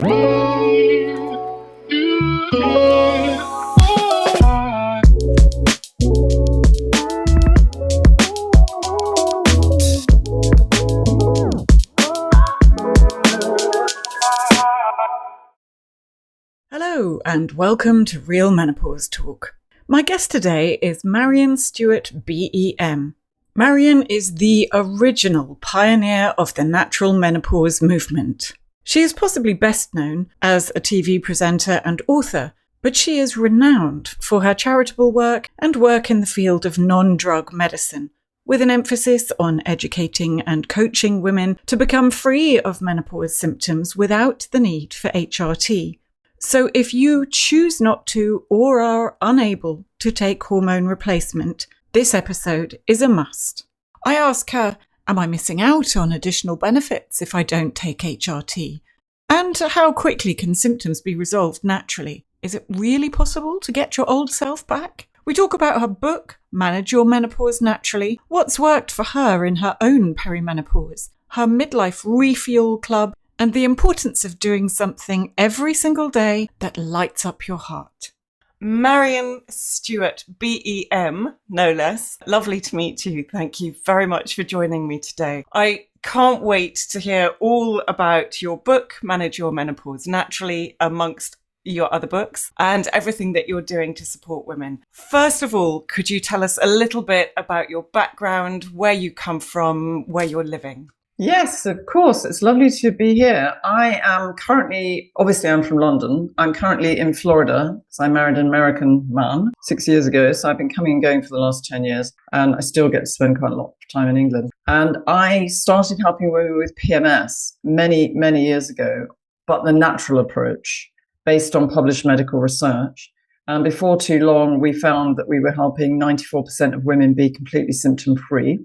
Hello and welcome to Real Menopause Talk. My guest today is Maryon Stewart BEM. Maryon is the original pioneer of the Natural Menopause Movement. She is possibly best known as a TV presenter and author, but she is renowned for her charitable work and work in the field of non-drug medicine, with an emphasis on educating and coaching women to become free of menopause symptoms without the need for HRT. So if you choose not to or are unable to take hormone replacement, this episode is a must. I ask her, am I missing out on additional benefits if I don't take HRT? And how quickly can symptoms be resolved naturally? Is it really possible to get your old self back? We talk about her book, Manage Your Menopause Naturally, what's worked for her in her own perimenopause, her midlife refuel club, and the importance of doing something every single day that lights up your heart. Maryon Stewart BEM, no less. Lovely to meet you. Thank you very much for joining me today. I can't wait to hear all about your book, Manage Your Menopause Naturally, amongst your other books, and everything that you're doing to support women. First of all, could you tell us a little bit about your background, where you come from, where you're living? Yes, of course. It's lovely to be here. I am currently, obviously I'm from London. I'm currently in Florida because I married an American man 6 years ago. So I've been coming and going for the last 10 years and I still get to spend quite a lot of time in England. And I started helping women with PMS many, many years ago, but the natural approach based on published medical research. And before too long, we found that we were helping 94% of women be completely symptom-free.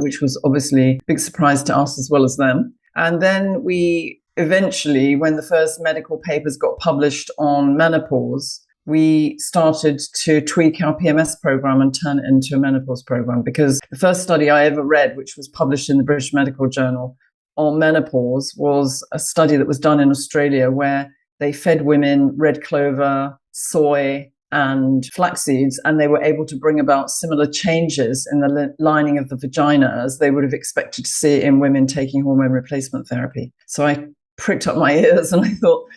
Which was obviously a big surprise to us as well as them. And then we eventually, when the first medical papers got published on menopause, we started to tweak our PMS program and turn it into a menopause program, because the first study I ever read, which was published in the British Medical Journal on menopause, was a study that was done in Australia where they fed women red clover, soy, and flax seeds, and they were able to bring about similar changes in the lining of the vagina as they would have expected to see in women taking hormone replacement therapy. So I pricked up my ears and I thought,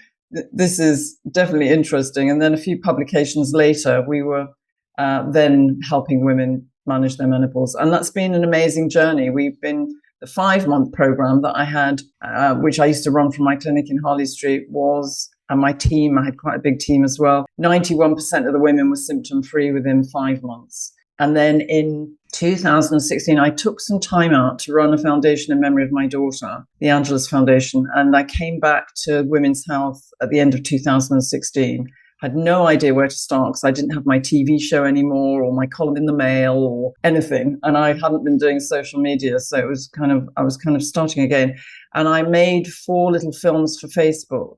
this is definitely interesting. And then a few publications later, we were then helping women manage their menopause. And that's been an amazing journey. We've been the 5-month program that I had, which I used to run from my clinic in Harley Street, was, and my team, I had quite a big team as well, 91% of the women were symptom-free within 5 months. And then in 2016, I took some time out to run a foundation in memory of my daughter, the Angelus Foundation. And I came back to women's health at the end of 2016. Had no idea where to start because I didn't have my TV show anymore or my column in the Mail or anything. And I hadn't been doing social media. So it was I was kind of starting again. And I made 4 little films for Facebook,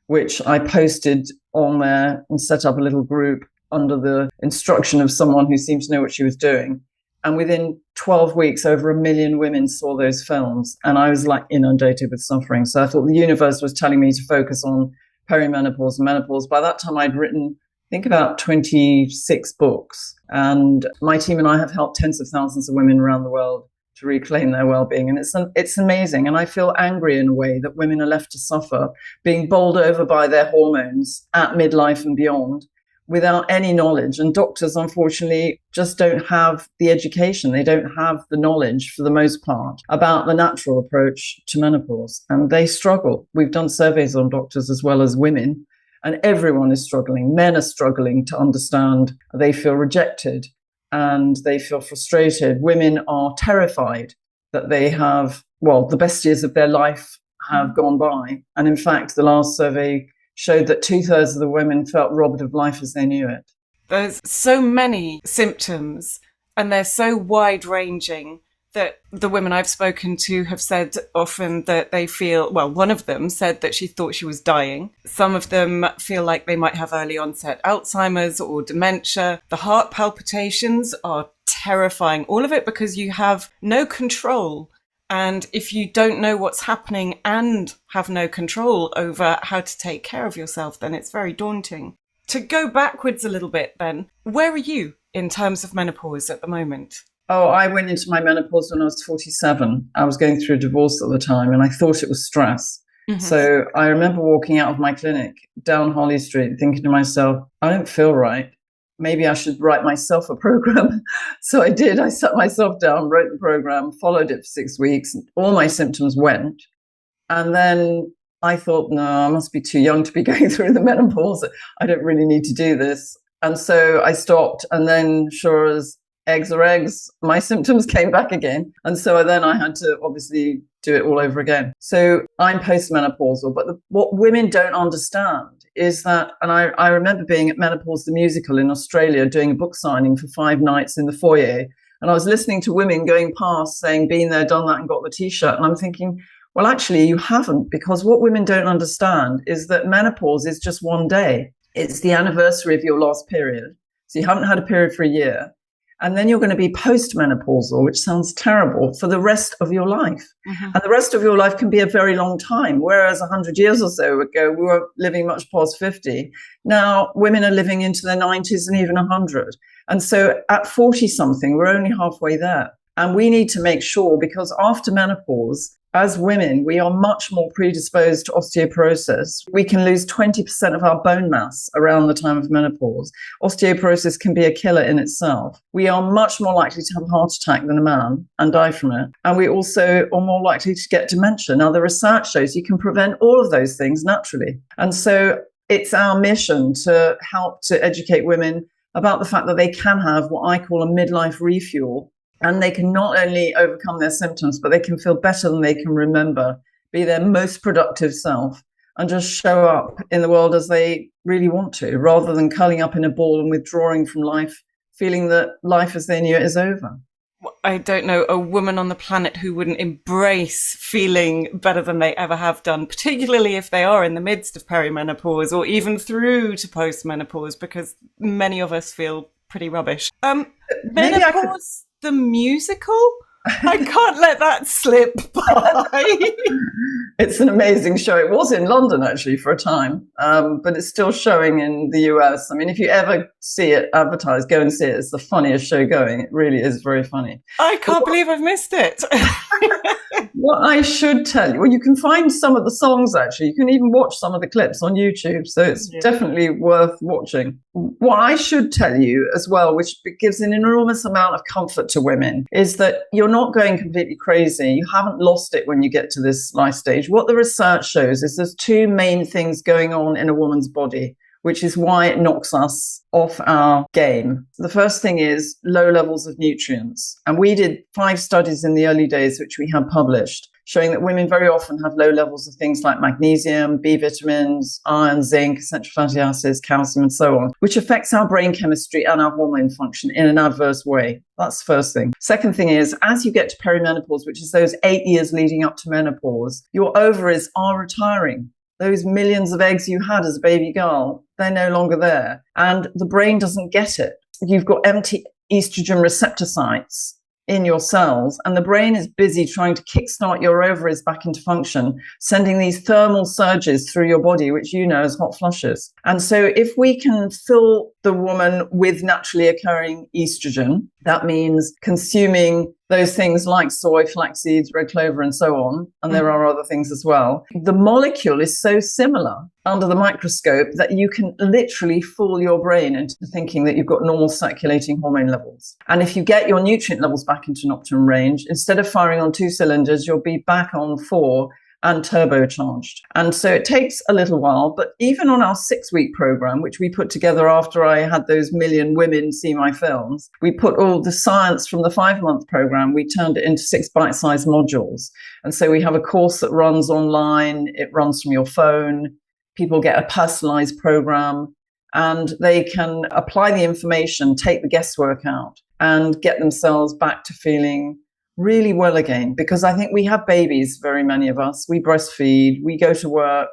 which I posted on there and set up a little group under the instruction of someone who seemed to know what she was doing. And within 12 weeks, over 1 million women saw those films. And I was like inundated with suffering. So I thought the universe was telling me to focus on perimenopause and menopause. By that time, I'd written, I think, about 26 books. And my team and I have helped tens of thousands of women around the world to reclaim their well-being. And it's amazing. And I feel angry in a way that women are left to suffer, being bowled over by their hormones at midlife and beyond without any knowledge. And doctors, unfortunately, just don't have the education. They don't have the knowledge, for the most part, about the natural approach to menopause. And they struggle. We've done surveys on doctors as well as women, and everyone is struggling. Men are struggling to understand. They feel rejected and they feel frustrated. Women are terrified that they have, well, the best years of their life have gone by. And in fact, the last survey showed that 2/3 of the women felt robbed of life as they knew it. There's so many symptoms and they're so wide-ranging that the women I've spoken to have said often that they feel, well, one of them said that she thought she was dying. Some of them feel like they might have early onset Alzheimer's or dementia. The heart palpitations are terrifying. All of it because you have no control And if you don't know what's happening and have no control over how to take care of yourself, then it's very daunting. To go backwards a little bit then, where are you in terms of menopause at the moment? Oh, I went into my menopause when I was 47. I was going through a divorce at the time and I thought it was stress. Mm-hmm. So I remember walking out of my clinic down Harley Street thinking to myself, I don't feel right. Maybe I should write myself a program. So I did. I sat myself down, wrote the program, followed it for 6 weeks. All my symptoms went. And then I thought, no, I must be too young to be going through the menopause. I don't really need to do this. And so I stopped. And then, sure as eggs are eggs, my symptoms came back again. And so then I had to obviously do it all over again. So I'm postmenopausal. But what women don't understand is that, and I remember being at Menopause the Musical in Australia doing a book signing for 5 nights in the foyer. And I was listening to women going past saying, been there, done that, and got the T-shirt. And I'm thinking, well, actually, you haven't, because what women don't understand is that menopause is just one day. It's the anniversary of your last period. So you haven't had a period for a year. And then you're going to be postmenopausal, which sounds terrible, for the rest of your life. Mm-hmm. And the rest of your life can be a very long time. Whereas 100 years or so ago, we were living much past 50. Now women are living into their 90s and even 100. And so at 40 something, we're only halfway there. And we need to make sure, because after menopause, as women, we are much more predisposed to osteoporosis. We can lose 20% of our bone mass around the time of menopause. Osteoporosis can be a killer in itself. We are much more likely to have a heart attack than a man and die from it. And we also are more likely to get dementia. Now, the research shows you can prevent all of those things naturally. And so it's our mission to help to educate women about the fact that they can have what I call a midlife refuel. And they can not only overcome their symptoms, but they can feel better than they can remember, be their most productive self, and just show up in the world as they really want to, rather than curling up in a ball and withdrawing from life, feeling that life as they knew it is over. I don't know a woman on the planet who wouldn't embrace feeling better than they ever have done, particularly if they are in the midst of perimenopause or even through to postmenopause, because many of us feel pretty rubbish. Menopause, the musical? I can't let that slip by. It's an amazing show. It was in London, actually, for a time, but it's still showing in the US. I mean, if you ever see it advertised, go and see it. It's the funniest show going. It really is very funny. I can't believe I've missed it. What I should tell you, well, you can find some of the songs, actually. You can even watch some of the clips on YouTube, so it's definitely worth watching. What I should tell you as well, which gives an enormous amount of comfort to women, is that you're not going completely crazy. You haven't lost it when you get to this life stage. What the research shows is there's 2 main things going on in a woman's body, which is why it knocks us off our game. The first thing is low levels of nutrients. And we did 5 studies in the early days, which we have published, showing that women very often have low levels of things like magnesium, B vitamins, iron, zinc, essential fatty acids, calcium, and so on, which affects our brain chemistry and our hormone function in an adverse way. That's the first thing. Second thing is, as you get to perimenopause, which is those 8 years leading up to menopause, your ovaries are retiring. Those millions of eggs you had as a baby girl, they're no longer there. And the brain doesn't get it. You've got empty estrogen receptor sites in your cells, and the brain is busy trying to kickstart your ovaries back into function, sending these thermal surges through your body, which you know as hot flushes. And so if we can fill the woman with naturally occurring estrogen, that means consuming those things like soy, flax seeds, red clover, and so on. And there are other things as well. The molecule is so similar under the microscope that you can literally fool your brain into thinking that you've got normal circulating hormone levels. And if you get your nutrient levels back into an optimum range, instead of firing on 2 cylinders, you'll be back on 4 and turbocharged. And so it takes a little while, but even on our 6-week program, which we put together after I had those million women see my films, we put all the science from the 5-month program, we turned it into 6 bite-sized modules. And so we have a course that runs online, it runs from your phone, people get a personalized program, and they can apply the information, take the guesswork out, and get themselves back to feeling really well again. Because I think we have babies, very many of us. We breastfeed, we go to work,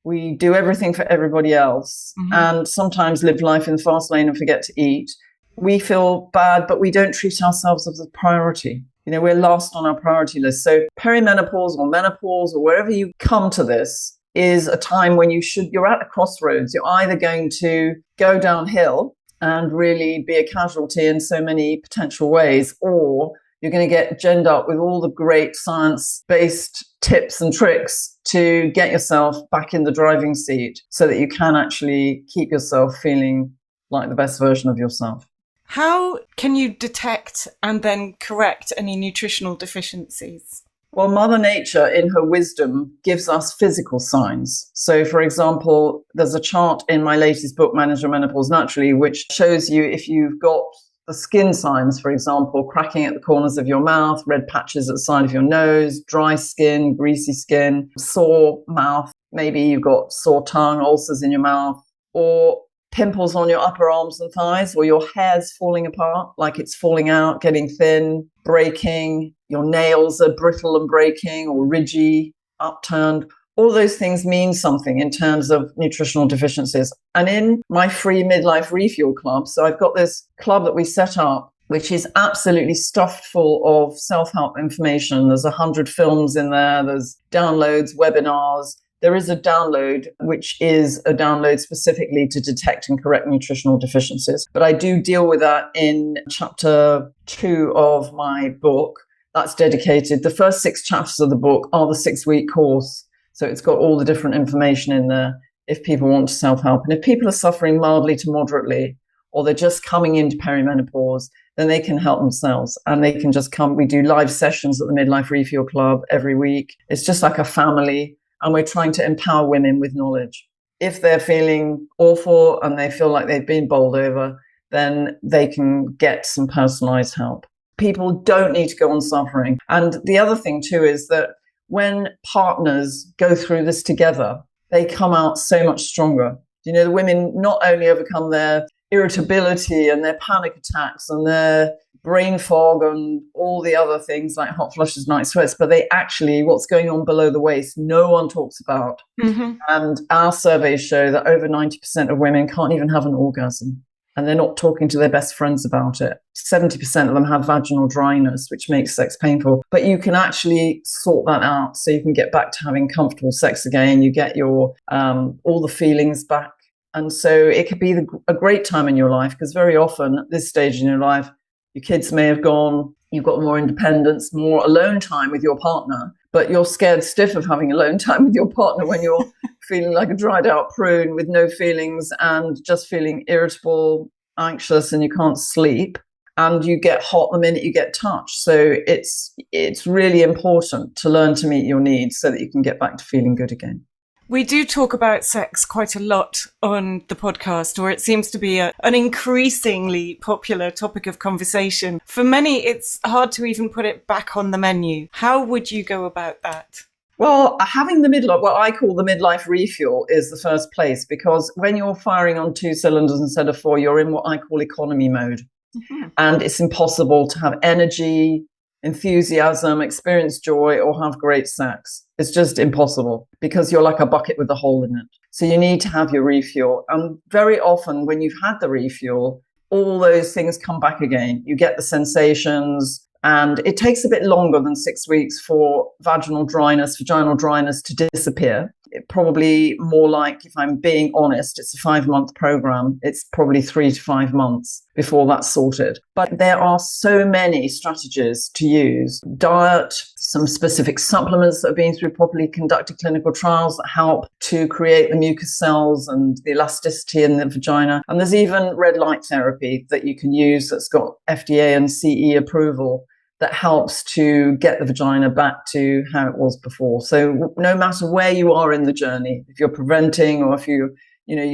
we do everything for everybody else, and sometimes live life in the fast lane and forget to eat. We feel bad, but we don't treat ourselves as a priority. We're last on our priority list. So perimenopause or menopause or wherever you come to this is a time when you're at a crossroads. You're either going to go downhill and really be a casualty in so many potential ways, or you're going to get ginned up with all the great science-based tips and tricks to get yourself back in the driving seat so that you can actually keep yourself feeling like the best version of yourself. How can you detect and then correct any nutritional deficiencies? Well, Mother Nature, in her wisdom, gives us physical signs. So, for example, there's a chart in my latest book, Natural Menopause Naturally, which shows you if you've got the skin signs, for example, cracking at the corners of your mouth, red patches at the side of your nose, dry skin, greasy skin, sore mouth, maybe you've got sore tongue, ulcers in your mouth, or pimples on your upper arms and thighs, or your hair's falling apart, like it's falling out, getting thin, breaking, your nails are brittle and breaking or ridgy, upturned. All those things mean something in terms of nutritional deficiencies. And in my free midlife refuel club, so I've got this club that we set up, which is absolutely stuffed full of self-help information. There's 100 films in there, there's downloads, webinars. There is a download, which is a download specifically to detect and correct nutritional deficiencies. But I do deal with that in chapter 2 of my book. That's dedicated. The first 6 chapters of the book are the 6-week course. So it's got all the different information in there if people want to self-help. And if people are suffering mildly to moderately, or they're just coming into perimenopause, then they can help themselves and they can just come. We do live sessions at the Midlife Refuel Club every week. It's just like a family. And we're trying to empower women with knowledge. If they're feeling awful and they feel like they've been bowled over, then they can get some personalized help. People don't need to go on suffering. And the other thing too is that when partners go through this together, they come out so much stronger. The women not only overcome their irritability and their panic attacks and their brain fog and all the other things like hot flushes, night sweats, but they actually, what's going on below the waist, no one talks about. Mm-hmm. And our surveys show that over 90% of women can't even have an orgasm, and they're not talking to their best friends about it. 70% of them have vaginal dryness, which makes sex painful. But you can actually sort that out so you can get back to having comfortable sex again. You get your all the feelings back. And so it could be a great time in your life, because very often at this stage in your life, your kids may have gone, you've got more independence, more alone time with your partner, but you're scared stiff of having alone time with your partner when you're feeling like a dried out prune with no feelings and just feeling irritable, anxious, and you can't sleep. And you get hot the minute you get touched. So it's really important to learn to meet your needs so that you can get back to feeling good again. We do talk about sex quite a lot on the podcast, or it seems to be an increasingly popular topic of conversation. For many, it's hard to even put it back on the menu. How would you go about that? Well, having what I call the midlife refuel is the first place, because when you're firing on 2 cylinders instead of 4, you're in what I call economy mode. Mm-hmm. And it's impossible to have energy, enthusiasm, experience joy, or have great sex. It's just impossible, because you're like a bucket with a hole in it. So you need to have your refuel. And very often when you've had the refuel, all those things come back again. You get the sensations, and it takes a bit longer than 6 weeks for vaginal dryness to disappear. It probably more like, if I'm being honest, it's a 5-month program. It's probably 3 to 5 months before that's sorted. But there are so many strategies to use. Diet, some specific supplements that have been through properly conducted clinical trials that help to create the mucus cells and the elasticity in the vagina. And there's even red light therapy that you can use that's got FDA and CE approval that helps to get the vagina back to how it was before. So no matter where you are in the journey, if you're preventing or if you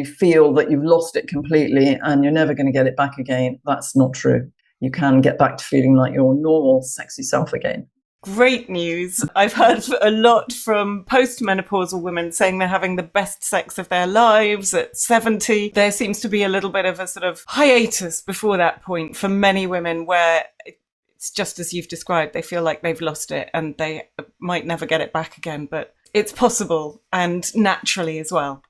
feel that you've lost it completely and you're never going to get it back again, that's not true. You can get back to feeling like your normal, sexy self again. Great news. I've heard a lot from postmenopausal women saying they're having the best sex of their lives at 70. There seems to be a little bit of a sort of hiatus before that point for many women, where it's just as you've described. They feel like they've lost it and they might never get it back again, but it's possible, and naturally as well.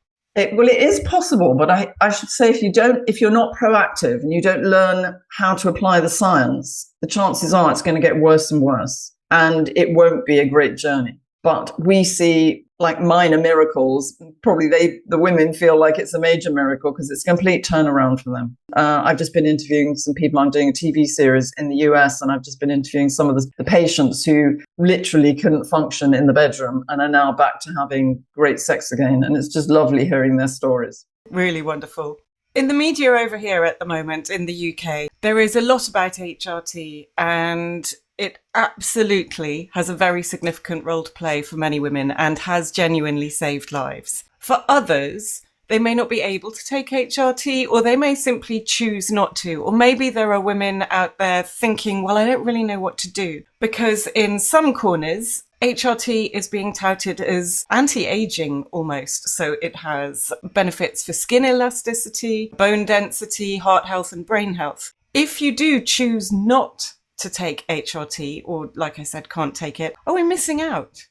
Well, it is possible, but I should say if you're not proactive and you don't learn how to apply the science, the chances are it's going to get worse and worse, and it won't be a great journey. But we see like minor miracles. Probably the women feel like it's a major miracle because it's a complete turnaround for them. I've just been interviewing some people. I'm doing a TV series in the US, and I've just been interviewing some of the patients who literally couldn't function in the bedroom and are now back to having great sex again. And it's just lovely hearing their stories. Really wonderful. In the media over here at the moment in the UK, there is a lot about HRT, and it absolutely has a very significant role to play for many women and has genuinely saved lives. For others, they may not be able to take HRT, or they may simply choose not to. Or maybe there are women out there thinking, well, I don't really know what to do. Because in some corners, HRT is being touted as anti-aging almost. So it has benefits for skin elasticity, bone density, heart health and brain health. If you do choose not to take HRT, or like I said, can't take it, are we missing out?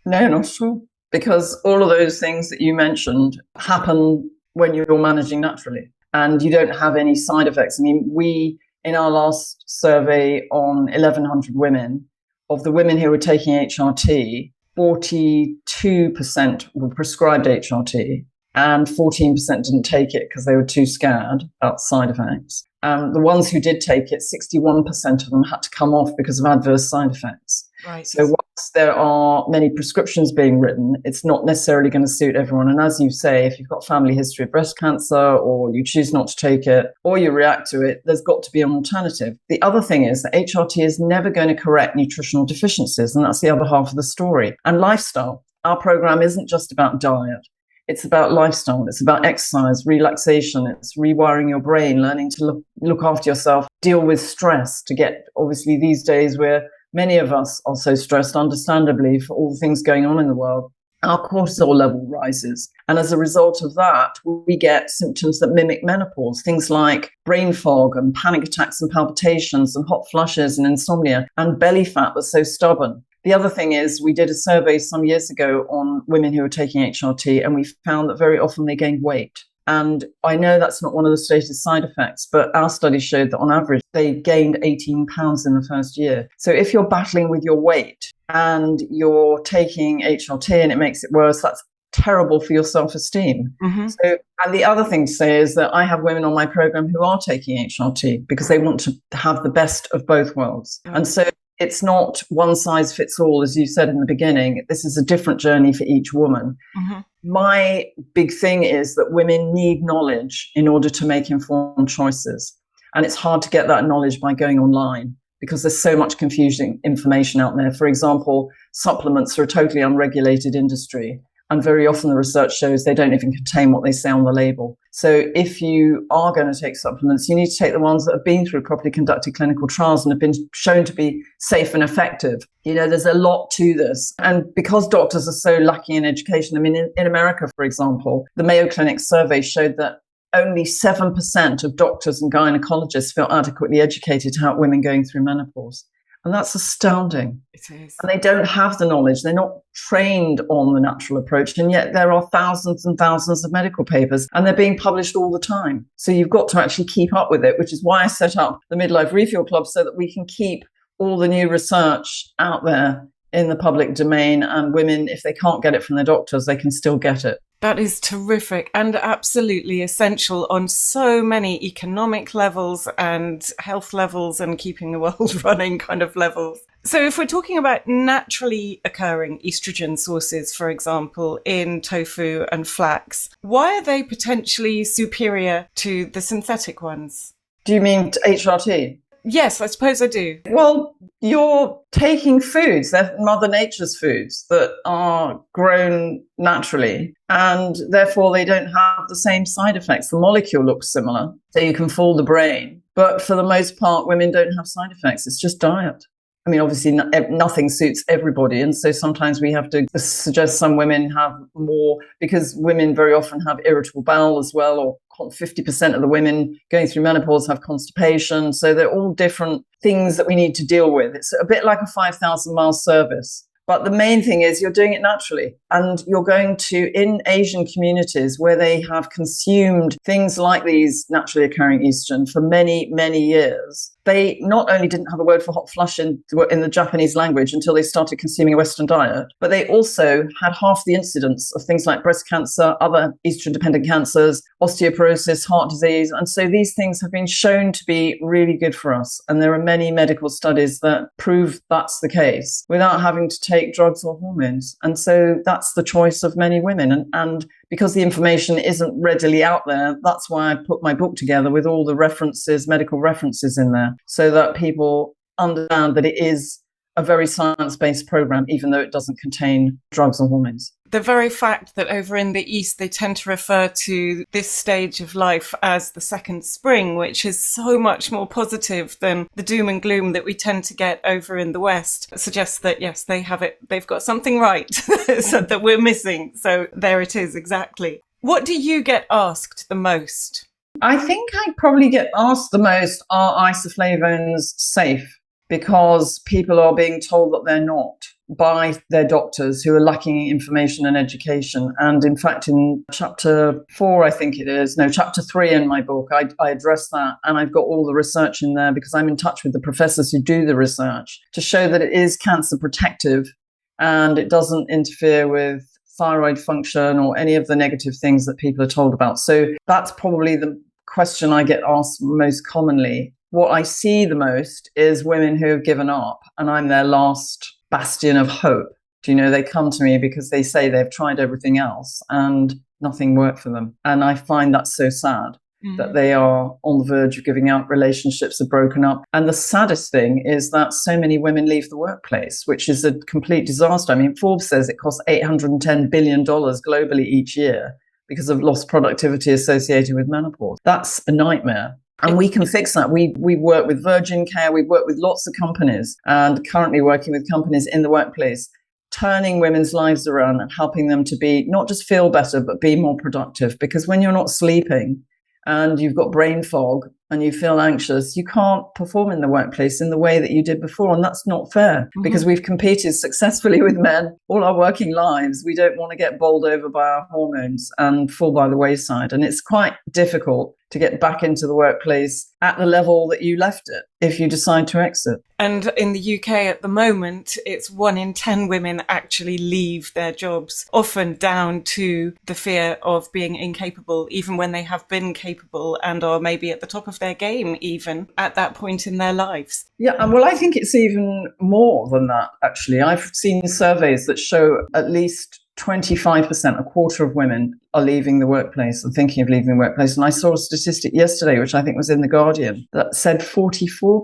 No, not at all. Because all of those things that you mentioned happen when you're managing naturally and you don't have any side effects. I mean, in our last survey on 1,100 women, of the women who were taking HRT, 42% were prescribed HRT and 14% didn't take it because they were too scared about side effects. The ones who did take it, 61% of them had to come off because of adverse side effects. Right. So whilst there are many prescriptions being written, it's not necessarily going to suit everyone. And as you say, if you've got family history of breast cancer, or you choose not to take it, or you react to it, there's got to be an alternative. The other thing is that HRT is never going to correct nutritional deficiencies. And that's the other half of the story. And lifestyle. Our program isn't just about diet. It's about lifestyle. It's about exercise, relaxation. It's rewiring your brain, learning to look after yourself, deal with stress to get, obviously these days where many of us are so stressed, understandably, for all the things going on in the world, our cortisol level rises. And as a result of that, we get symptoms that mimic menopause, things like brain fog and panic attacks and palpitations and hot flushes and insomnia and belly fat that's so stubborn. The other thing is we did a survey some years ago on women who were taking HRT, and we found that very often they gained weight. And I know that's not one of the stated side effects, but our study showed that on average, they gained 18 pounds in the first year. So if you're battling with your weight and you're taking HRT and it makes it worse, that's terrible for your self-esteem. Mm-hmm. And the other thing to say is that I have women on my program who are taking HRT because they want to have the best of both worlds. Mm-hmm. And so it's not one size fits all, as you said in the beginning. This is a different journey for each woman. Mm-hmm. My big thing is that women need knowledge in order to make informed choices. And it's hard to get that knowledge by going online because there's so much confusing information out there. For example, supplements are a totally unregulated industry. And very often the research shows they don't even contain what they say on the label. So if you are going to take supplements, you need to take the ones that have been through properly conducted clinical trials and have been shown to be safe and effective. You know, there's a lot to this. And because doctors are so lacking in education, I mean, in America, for example, the Mayo Clinic survey showed that only 7% of doctors and gynecologists feel adequately educated to help women going through menopause. And that's astounding. It is. And they don't have the knowledge. They're not trained on the natural approach. And yet there are thousands and thousands of medical papers and they're being published all the time. So you've got to actually keep up with it, which is why I set up the Midlife Refuel Club, so that we can keep all the new research out there in the public domain. And women, if they can't get it from their doctors, they can still get it. That is terrific and absolutely essential on so many economic levels and health levels and keeping the world running kind of levels. So if we're talking about naturally occurring estrogen sources, for example, in tofu and flax, why are they potentially superior to the synthetic ones? Do you mean HRT? Yes, I suppose I do. Well, you're taking foods, they're Mother Nature's foods that are grown naturally, and therefore they don't have the same side effects. The molecule looks similar, so you can fool the brain. But for the most part, women don't have side effects. It's just diet. I mean, obviously, nothing suits everybody. And so sometimes we have to suggest some women have more, because women very often have irritable bowel as well, or 50% of the women going through menopause have constipation. So they're all different things that we need to deal with. It's a bit like a 5,000-mile service. But the main thing is you're doing it naturally, and you're going to, in Asian communities where they have consumed things like these naturally occurring estrogen for many, many years, they not only didn't have a word for hot flush in the Japanese language until they started consuming a Western diet, but they also had half the incidence of things like breast cancer, other estrogen-dependent cancers, osteoporosis, heart disease. And so these things have been shown to be really good for us. And there are many medical studies that prove that's the case without having to take drugs or hormones. And so that's the choice of many women. And because the information isn't readily out there, that's why I put my book together with all the references, medical references in there, so that people understand that it is a very science-based program, even though it doesn't contain drugs or hormones. The very fact that over in the East, they tend to refer to this stage of life as the second spring, which is so much more positive than the doom and gloom that we tend to get over in the West, suggests that, yes, they have it. They've got something right so that we're missing. So there it is, exactly. What do you get asked the most? I think I probably get asked the most, are isoflavones safe? Because people are being told that they're not by their doctors who are lacking information and education. And in fact, in chapter 4, I think it is, no, chapter 3 in my book, I address that. And I've got all the research in there because I'm in touch with the professors who do the research to show that it is cancer protective and it doesn't interfere with thyroid function or any of the negative things that people are told about. So that's probably the question I get asked most commonly. What I see the most is women who have given up, and I'm their last bastion of hope. They come to me because they say they've tried everything else and nothing worked for them. And I find that so sad that they are on the verge of giving up, relationships are broken up. And the saddest thing is that so many women leave the workplace, which is a complete disaster. I mean, Forbes says it costs $810 billion globally each year because of lost productivity associated with menopause. That's a nightmare. And we can fix that. We work with Virgin Care. We work with lots of companies and currently working with companies in the workplace, turning women's lives around and helping them to be not just feel better, but be more productive. Because when you're not sleeping and you've got brain fog and you feel anxious, you can't perform in the workplace in the way that you did before. And that's not fair because we've competed successfully with men all our working lives. We don't want to get bowled over by our hormones and fall by the wayside. And it's quite difficult to get back into the workplace at the level that you left it if you decide to exit. And in the UK at the moment, it's 1 in 10 women actually leave their jobs, often down to the fear of being incapable, even when they have been capable and are maybe at the top of their game, even at that point in their lives. Yeah, and well, I think it's even more than that, actually. I've seen surveys that show at least 25%, a quarter of women are leaving the workplace or thinking of leaving the workplace. And I saw a statistic yesterday, which I think was in The Guardian, that said 44%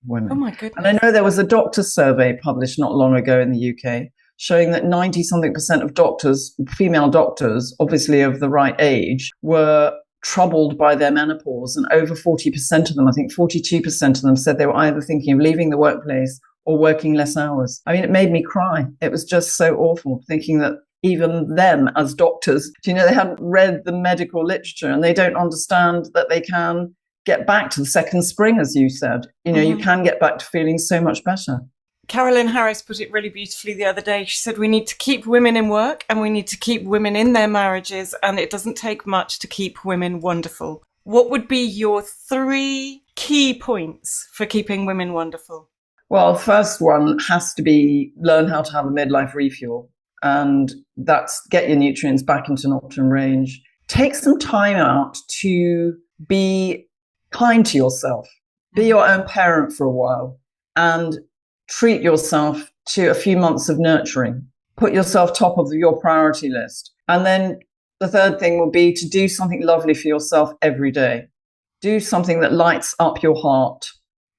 women. Oh my goodness. And I know there was a doctor survey published not long ago in the UK showing that 90-something% of doctors, female doctors, obviously of the right age, were troubled by their menopause. And over 40% of them, I think 42% of them, said they were either thinking of leaving the workplace or working less hours. I mean, it made me cry. It was just so awful thinking that even them as doctors, they hadn't read the medical literature and they don't understand that they can get back to the second spring, as you said. You can get back to feeling so much better. Carolyn Harris put it really beautifully the other day. She said we need to keep women in work and we need to keep women in their marriages, and it doesn't take much to keep women wonderful. What would be your 3 key points for keeping women wonderful? Well, first one has to be learn how to have a midlife refuel. And that's get your nutrients back into an optimum range. Take some time out to be kind to yourself. Be your own parent for a while and treat yourself to a few months of nurturing. Put yourself top of your priority list. And then the third thing will be to do something lovely for yourself every day. Do something that lights up your heart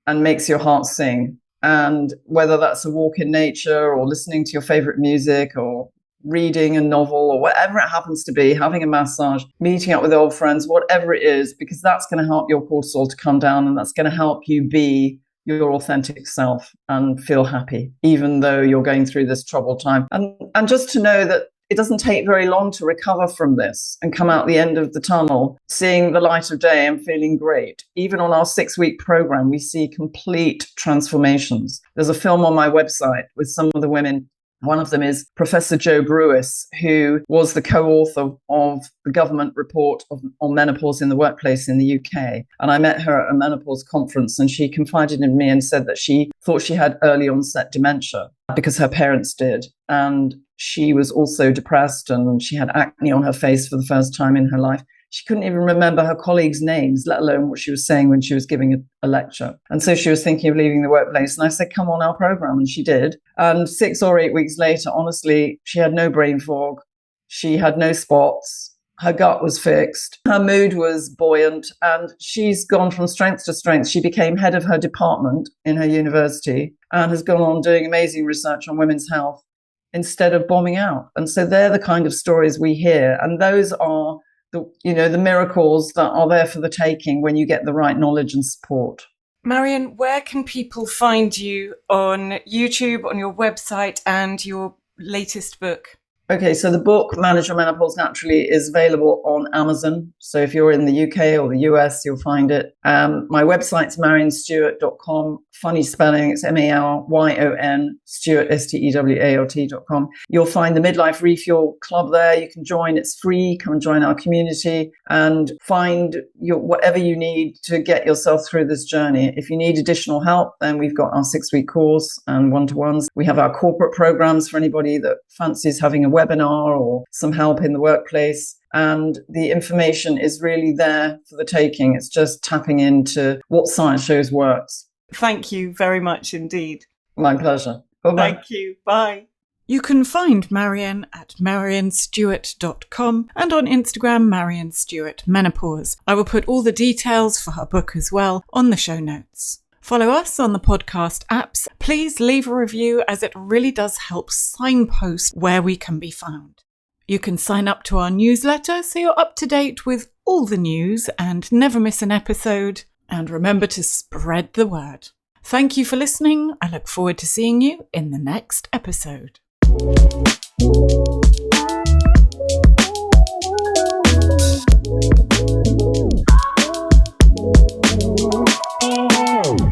and makes your heart sing. And whether that's a walk in nature or listening to your favorite music or reading a novel or whatever it happens to be, having a massage, meeting up with old friends, whatever it is, because that's going to help your cortisol to come down and that's going to help you be your authentic self and feel happy, even though you're going through this troubled time. And just to know that it doesn't take very long to recover from this and come out the end of the tunnel, seeing the light of day and feeling great. Even on our 6-week program, we see complete transformations. There's a film on my website with some of the women One of them is Professor Jo Brewis, who was the co-author of the government report on menopause in the workplace in the UK. And I met her at a menopause conference, and she confided in me and said that she thought she had early onset dementia because her parents did. And she was also depressed, and she had acne on her face for the first time in her life. She couldn't even remember her colleagues' names, let alone what she was saying when she was giving a lecture. And so she was thinking of leaving the workplace. And I said, come on our program. And she did. And 6 or 8 weeks later, honestly, she had no brain fog. She had no spots. Her gut was fixed. Her mood was buoyant. And she's gone from strength to strength. She became head of her department in her university and has gone on doing amazing research on women's health instead of bombing out. And so they're the kind of stories we hear. And those are the miracles that are there for the taking when you get the right knowledge and support. Maryon, where can people find you on YouTube, on your website, and your latest book? Okay, so the book, Manage Your Menopause Naturally, is available on Amazon. So if you're in the UK or the US, you'll find it. My website's maryonstewart.com. Funny spelling, it's Maryon, Stewart, Stewart.com. You'll find the Midlife Refuel Club there. You can join, it's free. Come and join our community and find whatever you need to get yourself through this journey. If you need additional help, then we've got our 6-week course and one-to-ones. We have our corporate programs for anybody that fancies having a webinar or some help in the workplace. And the information is really there for the taking. It's just tapping into what science shows works. Thank you very much indeed. My pleasure. Bye-bye. Thank you. Bye. You can find Maryon at maryonstewart.com and on Instagram, Maryon Stewart Menopause. I will put all the details for her book as well on the show notes. Follow us on the podcast apps. Please leave a review, as it really does help signpost where we can be found. You can sign up to our newsletter so you're up to date with all the news and never miss an episode. And remember to spread the word. Thank you for listening. I look forward to seeing you in the next episode.